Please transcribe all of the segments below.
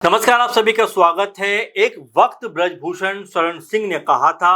नमस्कार, आप सभी का स्वागत है। एक वक्त ब्रजभूषण शरण सिंह ने कहा था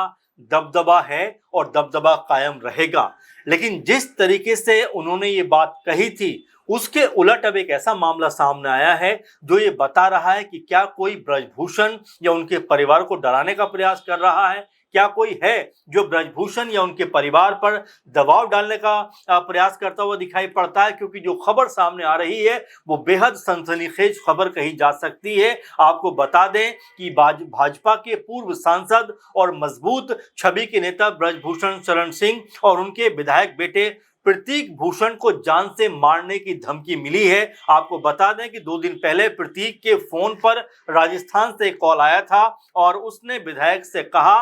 दबदबा है और दबदबा कायम रहेगा, लेकिन जिस तरीके से उन्होंने ये बात कही थी उसके उलट अब एक ऐसा मामला सामने आया है जो ये बता रहा है कि क्या कोई ब्रजभूषण या उनके परिवार को डराने का प्रयास कर रहा है। क्या कोई है जो ब्रजभूषण या उनके परिवार पर दबाव डालने का प्रयास करता हुआ दिखाई पड़ता है, क्योंकि जो खबर सामने आ रही है वो बेहद सनसनीखेज खबर कही जा सकती है। आपको बता दें कि भाजपा के पूर्व सांसद और मजबूत छवि के नेता ब्रजभूषण शरण सिंह और उनके विधायक बेटे प्रतीक भूषण को जान से मारने की धमकी मिली है। आपको बता दें कि 2 दिन पहले प्रतीक के फोन पर राजस्थान से कॉल आया था और उसने विधायक से कहा,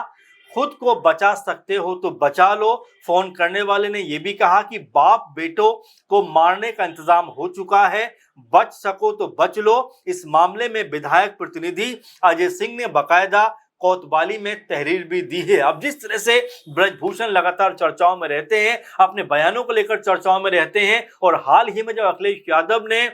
खुद को बचा सकते हो तो बचा लो। फोन करने वाले ने यह भी कहा कि बाप बेटों को मारने का इंतजाम हो चुका है, बच सको तो बच लो। इस मामले में विधायक प्रतिनिधि अजय सिंह ने बकायदा कोतवाली में तहरीर भी दी है। अब जिस तरह से ब्रजभूषण लगातार चर्चाओं में रहते हैं, अपने बयानों को लेकर चर्चाओं में रहते हैं, और हाल ही में जब अखिलेश यादव ने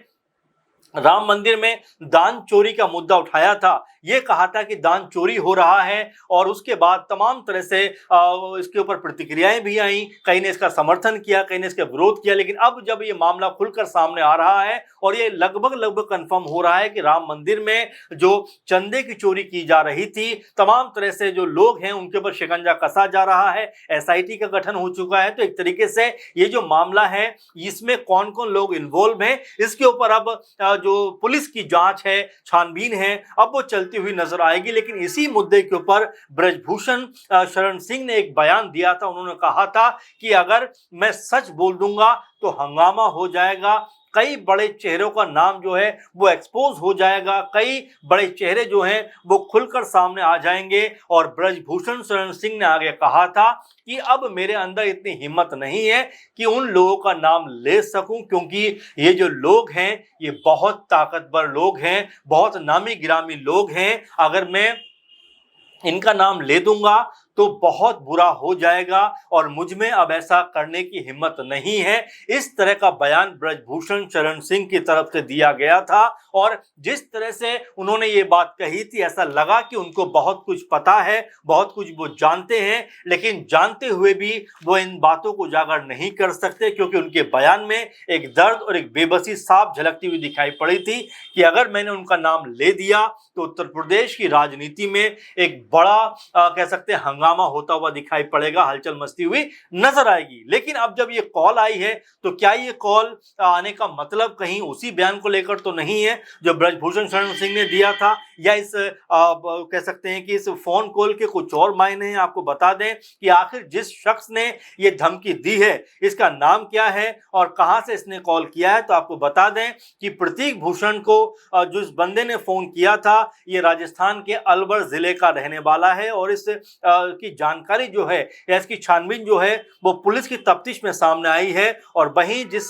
राम मंदिर में दान चोरी का मुद्दा उठाया था, ये कहा था कि दान चोरी हो रहा है, और उसके बाद तमाम तरह से इसके ऊपर प्रतिक्रियाएं भी आई। कहीं ने इसका समर्थन किया, कहीं ने इसका विरोध किया, लेकिन अब जब ये मामला खुलकर सामने आ रहा है और ये लगभग कंफर्म हो रहा है कि राम मंदिर में जो चंदे की चोरी की जा रही थी, तमाम तरह से जो लोग हैं उनके ऊपर शिकंजा कसा जा रहा है, एसआईटी का गठन हो चुका है। तो एक तरीके से ये जो मामला है इसमें कौन कौन लोग इन्वॉल्व हैं, इसके ऊपर अब जो पुलिस की जांच है, छानबीन है, अब वो चलती हुई नजर आएगी। लेकिन इसी मुद्दे के ऊपर ब्रजभूषण शरण सिंह ने एक बयान दिया था। उन्होंने कहा था कि अगर मैं सच बोल दूंगा तो हंगामा हो जाएगा, कई बड़े चेहरों का नाम जो है वो एक्सपोज हो जाएगा, कई बड़े चेहरे जो हैं वो खुलकर सामने आ जाएंगे। और ब्रजभूषण शरण सिंह ने आगे कहा था कि अब मेरे अंदर इतनी हिम्मत नहीं है कि उन लोगों का नाम ले सकूं, क्योंकि ये जो लोग हैं ये बहुत ताकतवर लोग हैं, बहुत नामी गिरामी लोग हैं। अगर मैं इनका नाम ले दूंगा तो बहुत बुरा हो जाएगा और मुझ में अब ऐसा करने की हिम्मत नहीं है। इस तरह का बयान ब्रजभूषण शरण सिंह की तरफ से दिया गया था, और जिस तरह से उन्होंने ये बात कही थी ऐसा लगा कि उनको बहुत कुछ पता है, बहुत कुछ वो जानते हैं, लेकिन जानते हुए भी वो इन बातों को उजागर नहीं कर सकते, क्योंकि उनके बयान में एक दर्द और एक बेबसी साफ झलकती हुई दिखाई पड़ी थी कि अगर मैंने उनका नाम ले दिया तो उत्तर प्रदेश की राजनीति में एक बड़ा कह सकते हैं हंगामा होता हुआ दिखाई पड़ेगा, हलचल मचती हुई नजर आएगी। लेकिन अब जब ये कॉल आई है तो क्या ये कॉल आने का मतलब कहीं उसी बयान को लेकर तो नहीं है जो ब्रजभूषण शरण सिंह ने दिया था, या इस कह सकते हैं कि इस फोन कॉल के कुछ और मायने हैं। आपको बता दें कि आखिर जिस शख्स ने ये धमकी दी है इसका नाम क्या है और कहां से इसने कॉल किया है। तो आपको बता दें कि प्रतीक भूषण को जो इस बंदे ने फोन किया था ये राजस्थान के अलवर जिले का रहने वाला है, और इस की जानकारी जो है या इसकी छानबीन जो है वो पुलिस की तफ्तीश में सामने आई है। और वहीं जिस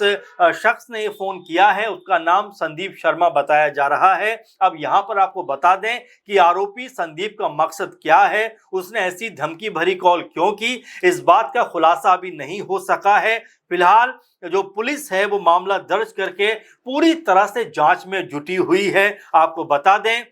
शख्स ने ये फोन किया है उसका नाम संदीप शर्मा बताया जा रहा है। अब यहां पर आपको बता दें कि आरोपी संदीप का मकसद क्या है, उसने ऐसी धमकी भरी कॉल क्यों की, इस बात का खुलासा अभी नहीं हो सका है। फिलहाल जो पुलिस है वो मामला दर्ज करके पूरी तरह से जांच में जुटी हुई है। आपको बता दें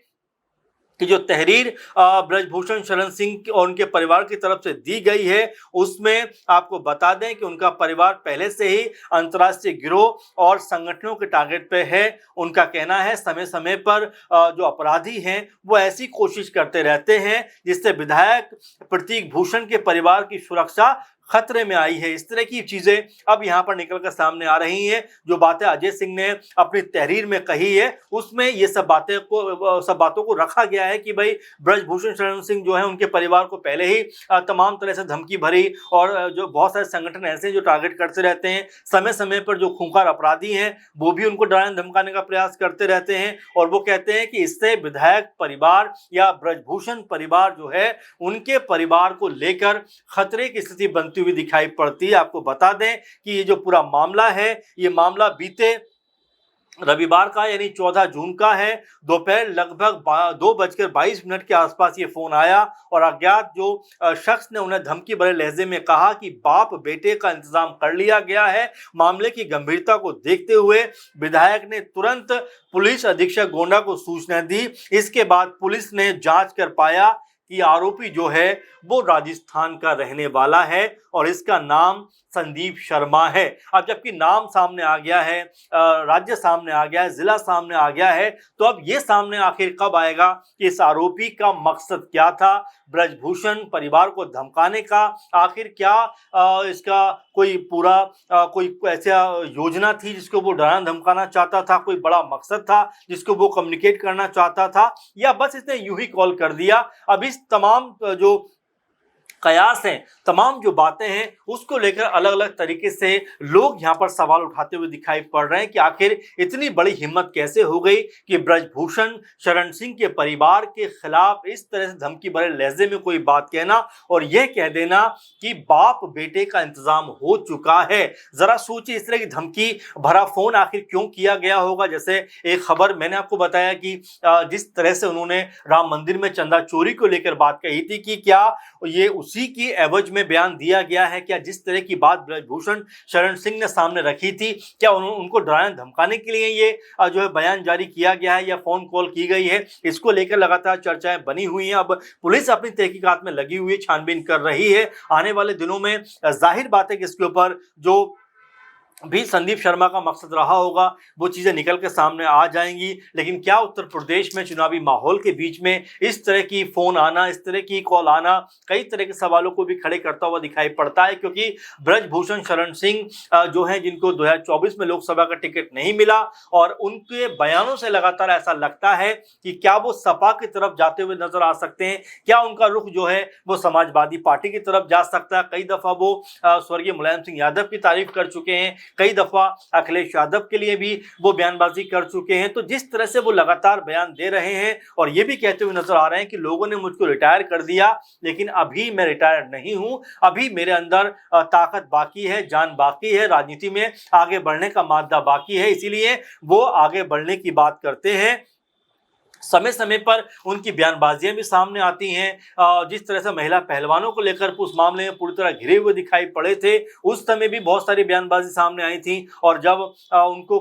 कि जो तहरीर ब्रजभूषण शरण सिंह और उनके परिवार की तरफ से दी गई है उसमें आपको बता दें कि उनका परिवार पहले से ही अंतर्राष्ट्रीय गिरोह और संगठनों के टारगेट पे है। उनका कहना है समय समय पर जो अपराधी हैं वो ऐसी कोशिश करते रहते हैं जिससे विधायक प्रतीक भूषण के परिवार की सुरक्षा खतरे में आई है। इस तरह की चीजें अब यहाँ पर निकलकर सामने आ रही हैं। जो बातें अजय सिंह ने अपनी तहरीर में कही है उसमें ये सब बातों को रखा गया है कि भाई ब्रजभूषण शरण सिंह जो है उनके परिवार को पहले ही तमाम तरह से धमकी भरी, और जो बहुत सारे संगठन ऐसे हैं जो टारगेट करते रहते हैं, समय समय पर जो खूंखार अपराधी हैं वो भी उनको डराने धमकाने का प्रयास करते रहते हैं। और वो कहते हैं कि इससे विधायक परिवार या ब्रजभूषण परिवार जो है उनके परिवार को लेकर खतरे की स्थिति बनती हुई दिखाई पड़ती है। आपको बता दें कि ये जो पूरा मामला है ये मामला बीते रविवार का यानी 14 जून का है। दोपहर लगभग 2:22 के आसपास ये फोन आया और अज्ञात जो शख्स ने उन्हें धमकी भरे लहजे में कहा कि बाप बेटे का इंतजाम कर लिया गया है। मामले की गंभीरता को देखते हुए विधायक ने तुरंत पुलिस अधीक्षक गोंडा को सूचना दी। इसके बाद पुलिस ने जांच कर पाया कि आरोपी जो है वो राजस्थान का रहने वाला है और इसका नाम संदीप शर्मा है। अब जबकि नाम सामने आ गया है, राज्य सामने आ गया है, जिला सामने आ गया है, तो अब ये सामने आखिर कब आएगा कि इस आरोपी का मकसद क्या था? ब्रजभूषण परिवार को धमकाने का आखिर क्या इसका कोई पूरा कोई ऐसा योजना थी जिसको वो डराना धमकाना चाहता था? कोई बड़ा मकसद था जिसको वो कम्युनिकेट करना चाहता था, या बस इसने यूं ही कॉल कर दिया? अब इस तमाम जो कयास हैं, तमाम जो बातें हैं, उसको लेकर अलग अलग तरीके से लोग यहाँ पर सवाल उठाते हुए दिखाई पड़ रहे हैं कि आखिर इतनी बड़ी हिम्मत कैसे हो गई कि ब्रजभूषण शरण सिंह के परिवार के खिलाफ इस तरह से धमकी भरे लहजे में कोई बात कहना और यह कह देना कि बाप बेटे का इंतजाम हो चुका है। जरा सोचिए, इस तरह की धमकी भरा फोन आखिर क्यों किया गया होगा? जैसे एक खबर मैंने आपको बताया कि जिस तरह से उन्होंने राम मंदिर में चंदा चोरी को लेकर बात कही थी कि क्या ये उसी की एवज में बयान दिया गया है? क्या जिस तरह की बात ब्रजभूषण शरण सिंह ने सामने रखी थी, क्या उनको डराने धमकाने के लिए ये जो है बयान जारी किया गया है या फोन कॉल की गई है? इसको लेकर लगातार चर्चाएं बनी हुई हैं। अब पुलिस अपनी तहकीकात में लगी हुई है, छानबीन कर रही है। आने वाले दिनों में जाहिर बात है कि इसके ऊपर जो भी संदीप शर्मा का मकसद रहा होगा वो चीजें निकल के सामने आ जाएंगी। लेकिन क्या उत्तर प्रदेश में चुनावी माहौल के बीच में इस तरह की फोन आना, इस तरह की कॉल आना कई तरह के सवालों को भी खड़े करता हुआ दिखाई पड़ता है, क्योंकि ब्रजभूषण शरण सिंह जो है, जिनको 2024 में लोकसभा का टिकट नहीं मिला, और उनके बयानों से लगातार ऐसा लगता है कि क्या वो सपा की तरफ जाते हुए नजर आ सकते हैं, क्या उनका रुख जो है वो समाजवादी पार्टी की तरफ जा सकता है। कई दफा वो स्वर्गीय मुलायम सिंह यादव की तारीफ कर चुके हैं, कई दफा अखिलेश यादव के लिए भी वो बयानबाजी कर चुके हैं। तो जिस तरह से वो लगातार बयान दे रहे हैं और ये भी कहते हुए नजर आ रहे हैं कि लोगों ने मुझको रिटायर कर दिया, लेकिन अभी मैं रिटायर नहीं हूं, अभी मेरे अंदर ताकत बाकी है, जान बाकी है, राजनीति में आगे बढ़ने का मादा बाकी है, इसीलिए वो आगे बढ़ने की बात करते हैं। समय समय पर उनकी बयानबाजियां भी सामने आती हैं। जिस तरह से महिला पहलवानों को लेकर उस मामले में पूरी तरह घिरे हुए दिखाई पड़े थे, उस समय भी बहुत सारी बयानबाजी सामने आई थी, और जब उनको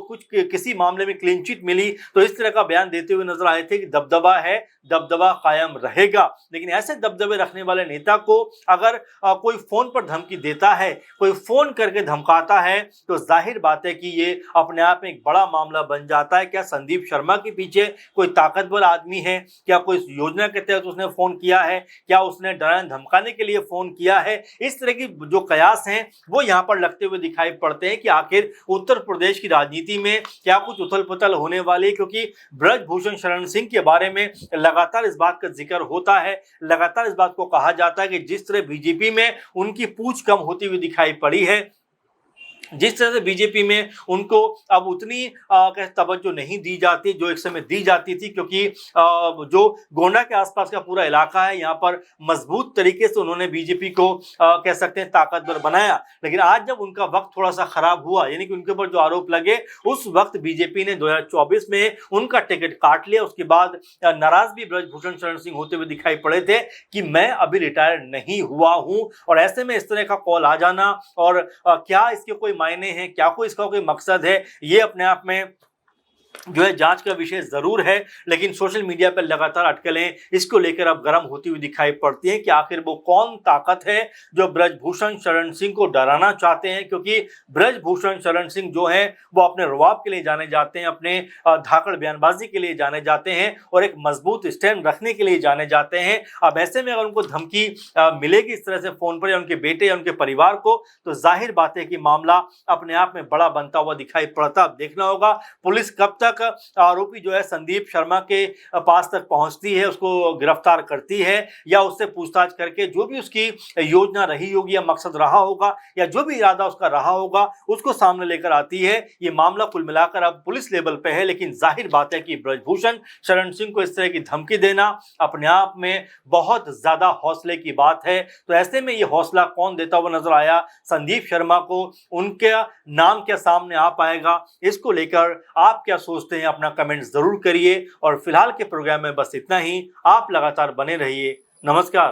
किसी मामले में क्लीन चिट मिली तो इस तरह का बयान देते हुए नजर आए थे कि दबदबा है, दबदबा कायम रहेगा। लेकिन ऐसे दबदबे रखने वाले नेता को अगर कोई फोन पर धमकी देता है, कोई फोन करके धमकाता है, तो जाहिर बात है कि ये अपने आप में एक बड़ा मामला बन जाता है। क्या संदीप शर्मा के पीछे कोई ताकतवर आदमी है? क्या कोई योजना के तहत उसने फोन किया है? क्या उसने डराने धमकाने के लिए फोन किया है? इस तरह की जो कयास हैं वो यहाँ पर लगते हुए दिखाई पड़ते हैं कि आखिर उत्तर प्रदेश की राजनीति में क्या कुछ उथल पुथल होने वाली है, क्योंकि ब्रजभूषण शरण सिंह के बारे में लगातार इस बात का जिक्र होता है, लगातार इस बात को कहा जाता है कि जिस तरह बीजेपी में उनकी पूछ कम होती हुई दिखाई पड़ी है, जिस तरह से बीजेपी में उनको अब उतनी तवज्जो नहीं दी जाती जो एक समय दी जाती थी, क्योंकि जो गोंडा के आसपास का पूरा इलाका है, यहाँ पर मजबूत तरीके से उन्होंने बीजेपी को कह सकते हैं ताकतवर बनाया। लेकिन आज जब उनका वक्त थोड़ा सा खराब हुआ, यानी कि उनके ऊपर जो आरोप लगे, उस वक्त बीजेपी ने 2024 में उनका टिकट काट लिया। उसके बाद नाराज भी ब्रजभूषण शरण सिंह होते हुए दिखाई पड़े थे कि मैं अभी रिटायर नहीं हुआ हूं, और ऐसे में इस तरह का कॉल आ जाना, और क्या इसके कोई मायने हैं, क्या कोई इसका कोई मकसद है, ये अपने आप में जो है जांच का विषय जरूर है। लेकिन सोशल मीडिया पर लगातार अटकलें इसको लेकर अब गर्म होती हुई दिखाई पड़ती हैं कि आखिर वो कौन ताकत है जो ब्रजभूषण शरण सिंह को डराना चाहते हैं, क्योंकि ब्रजभूषण शरण सिंह जो है वो अपने रुआब के लिए जाने जाते हैं, अपने धाकड़ बयानबाजी के लिए जाने जाते हैं, और एक मजबूत स्टैंड रखने के लिए जाने जाते हैं। अब ऐसे में अगर उनको धमकी मिलेगी इस तरह से फोन पर, या उनके बेटे या उनके परिवार को, तो जाहिर बात है कि मामला अपने आप में बड़ा बनता हुआ दिखाई पड़ता। अब देखना होगा पुलिस कब तक तक आरोपी जो है संदीप शर्मा के पास तक पहुंचती है, उसको गिरफ्तार करती है या उससे पूछताछ करके जो भी उसकी योजना रही होगी या मकसद रहा होगा या जो भी इरादा उसका रहा होगा उसको सामने लेकर आती है। ये मामला कुल मिलाकर अब पुलिस लेवल पे है, लेकिन जाहिर बात है कि ब्रजभूषण शरण सिंह को इस तरह की धमकी देना अपने आप में बहुत ज्यादा हौसले की बात है। तो ऐसे में ये हौसला कौन देता हुआ नजर आया संदीप शर्मा को, उनके नाम क्या सामने आ पाएगा, इसको लेकर आप क्या सोचते हैं अपना कमेंट जरूर करिए। और फिलहाल के प्रोग्राम में बस इतना ही। आप लगातार बने रहिए। नमस्कार।